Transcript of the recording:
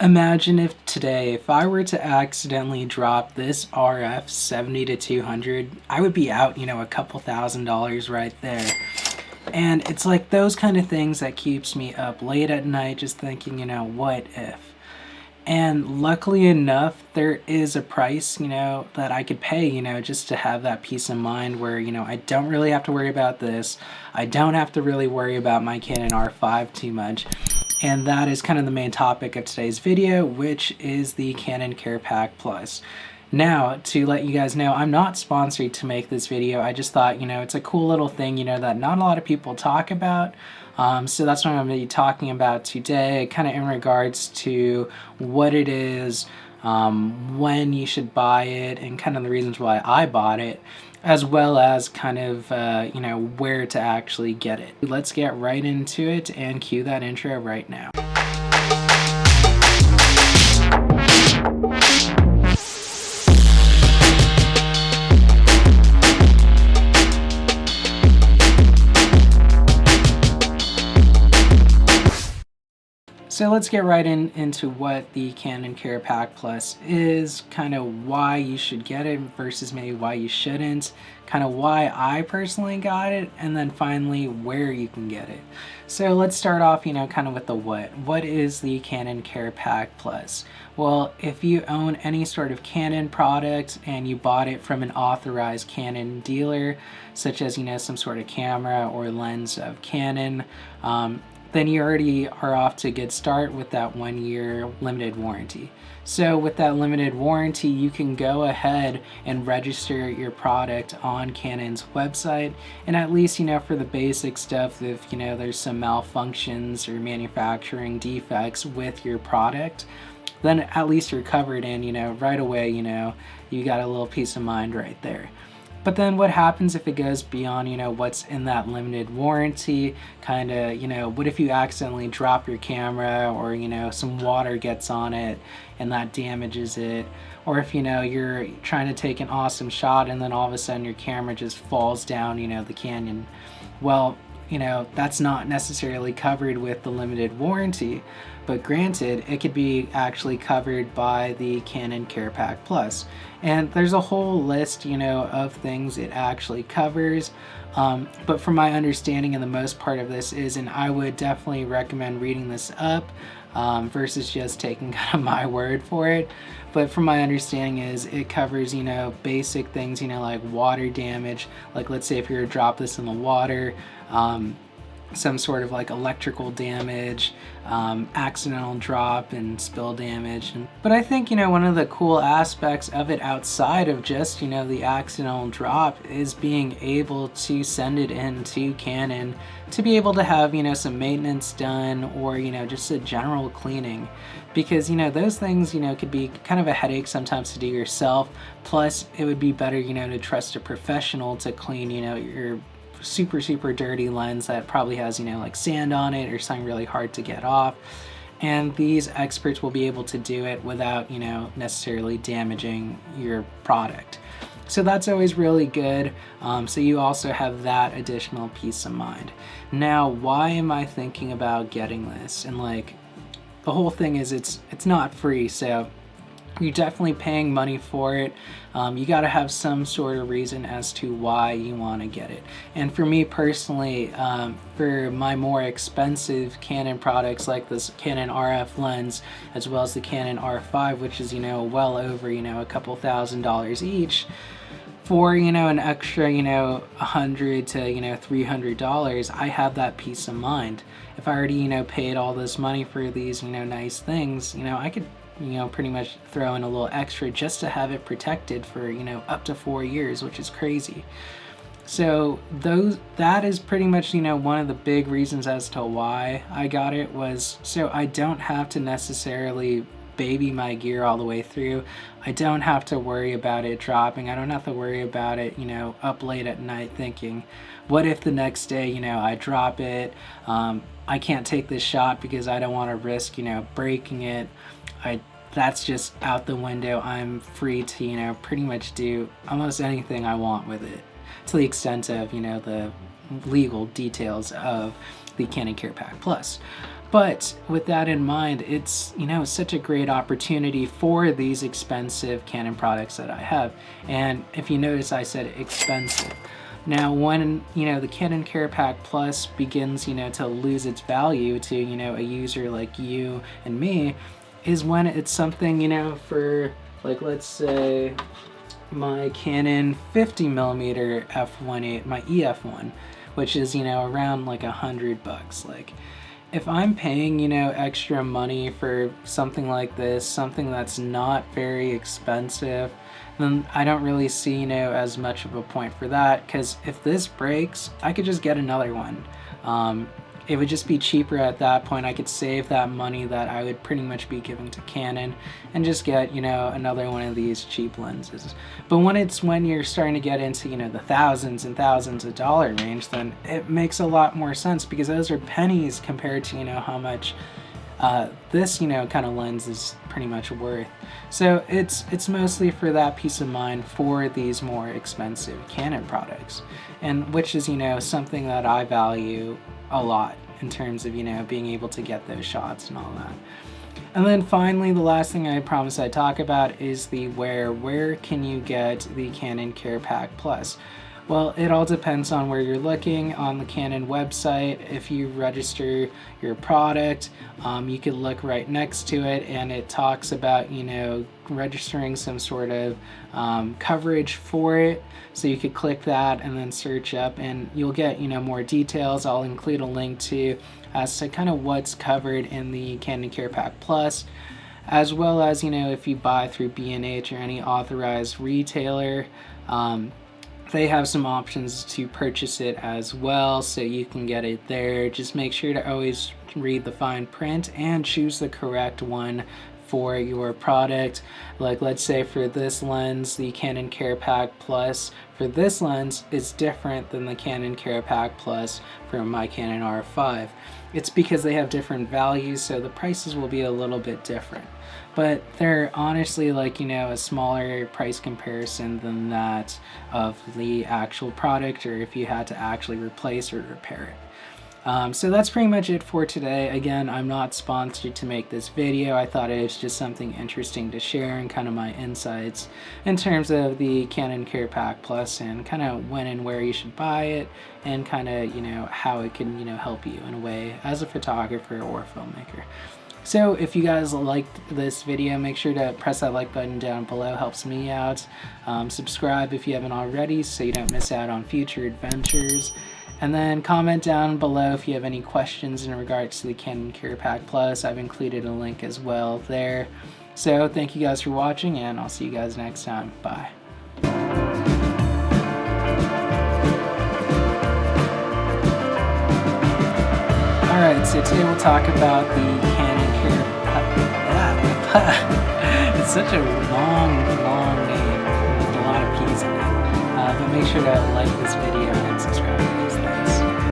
Imagine if I were to accidentally drop this RF 70 to 200, I would be out, a couple $1,000s right there. And it's like those kind of things that keeps me up late at night just thinking, what if? And luckily enough, there is a price, that I could pay, just to have that peace of mind where, I don't really have to worry about this. I don't have to really worry about my Canon R5 too much. And that is kind of the main topic of today's video, which is the Canon CarePak Plus. Now, to let you guys know, I'm not sponsored to make this video. I just thought, it's a cool little thing, that not a lot of people talk about. So that's what I'm going to be talking about today, kind of in regards to what it is, when you should buy it, and kind of the reasons why I bought it, as well as kind of, where to actually get it. Let's get right into it and cue that intro right now. So let's get right into what the Canon CarePak Plus is, kind of why you should get it versus maybe why you shouldn't, kind of why I personally got it, and then finally where you can get it. So let's start off, kind of with the what. What is the Canon CarePak Plus? Well, if you own any sort of Canon product and you bought it from an authorized Canon dealer, such as, some sort of camera or lens of Canon, then you already are off to a good start with that 1-year limited warranty. So with that limited warranty, you can go ahead and register your product on Canon's website, and at least, for the basic stuff, if, there's some malfunctions or manufacturing defects with your product, then at least you're covered, and, right away, you got a little peace of mind right there. But then what happens if it goes beyond, what's in that limited warranty? Kind of, what if you accidentally drop your camera, or, some water gets on it and that damages it? Or if, you're trying to take an awesome shot and then all of a sudden your camera just falls down, the canyon. Well, that's not necessarily covered with the limited warranty, but granted, it could be actually covered by the Canon CarePak Plus. And there's a whole list, of things it actually covers. But from my understanding, and the most part of this is, and I would definitely recommend reading this up versus just taking kind of my word for it. But from my understanding is it covers, basic things, like water damage. Like let's say if you were to drop this in the water, some sort of like electrical damage, accidental drop and spill damage. But I think, one of the cool aspects of it outside of just, the accidental drop is being able to send it into Canon to be able to have, some maintenance done, or, just a general cleaning. Because, those things, could be kind of a headache sometimes to do yourself. Plus, it would be better, to trust a professional to clean, your super dirty lens that probably has, like sand on it or something really hard to get off. And these experts will be able to do it without, necessarily damaging your product. So that's always really good. So you also have that additional peace of mind. Now, why am I thinking about getting this? And like, the whole thing is it's not free, so you're definitely paying money for it. You got to have some sort of reason as to why you want to get it. And for me personally, for my more expensive Canon products like this Canon RF lens, as well as the Canon R5, which is, well over, a couple $1,000s each, for, an extra, $100 to, $300, I have that peace of mind. If I already, paid all this money for these, nice things, I could pretty much throw in a little extra just to have it protected for, up to 4 years, which is crazy. So that is pretty much, one of the big reasons as to why I got it, was so I don't have to necessarily baby my gear all the way through. I don't have to worry about it dropping. I don't have to worry about it, up late at night thinking, what if the next day, I drop it, I can't take this shot because I don't want to risk, breaking it. That's just out the window. I'm free to, pretty much do almost anything I want with it, to the extent of, the legal details of the Canon CarePak Plus. But with that in mind, it's, you know, such a great opportunity for these expensive Canon products that I have. And if you notice, I said expensive. Now, when, you know, the Canon CarePak Plus begins, you know, to lose its value to, you know, a user like you and me, is when it's something, you know, for, like, let's say my Canon 50mm f1.8, my EF1, which is, you know, around like $100. Like, if I'm paying, you know, extra money for something like this, something that's not very expensive, then I don't really see, you know, as much of a point for that, because if this breaks, I could just get another one. It would just be cheaper at that point. I could save that money that I would pretty much be giving to Canon and just get, you know, another one of these cheap lenses. But when you're starting to get into, you know, the thousands and thousands of dollar range, then it makes a lot more sense, because those are pennies compared to, you know, how much this, you know, kind of lens is pretty much worth. So it's mostly for that peace of mind for these more expensive Canon products, and which is, you know, something that I value a lot in terms of, you know, being able to get those shots and all that. And then finally, the last thing I promised I'd talk about is the where can you get the Canon CarePak Plus? Well, it all depends on where you're looking. On the Canon website, if you register your product, you can look right next to it, and it talks about, you know, registering some sort of coverage for it. So you could click that and then search up, and you'll get, you know, more details. I'll include a link to as to kind of what's covered in the Canon CarePak Plus, as well as, you know, if you buy through B&H or any authorized retailer, they have some options to purchase it as well, so you can get it there. Just make sure to always read the fine print and choose the correct one for your product. Like, let's say for this lens, the Canon CarePak Plus for this lens is different than the Canon CarePak Plus for my Canon R5. It's because they have different values, so the prices will be a little bit different. But they're honestly, like, you know, a smaller price comparison than that of the actual product, or if you had to actually replace or repair it. So that's pretty much it for today. Again, I'm not sponsored to make this video. I thought it was just something interesting to share and kind of my insights in terms of the Canon CarePak Plus, and kind of when and where you should buy it, and kind of, you know, how it can, you know, help you in a way as a photographer or filmmaker. So if you guys liked this video, make sure to press that like button down below, helps me out. Subscribe if you haven't already so you don't miss out on future adventures. And then comment down below if you have any questions in regards to the Canon CarePak Plus. I've included a link as well there. So thank you guys for watching, and I'll see you guys next time. Bye. Alright, so today we'll talk about the Canon CarePak. It's such a long name with a lot of P's in it. But make sure to like this video and subscribe.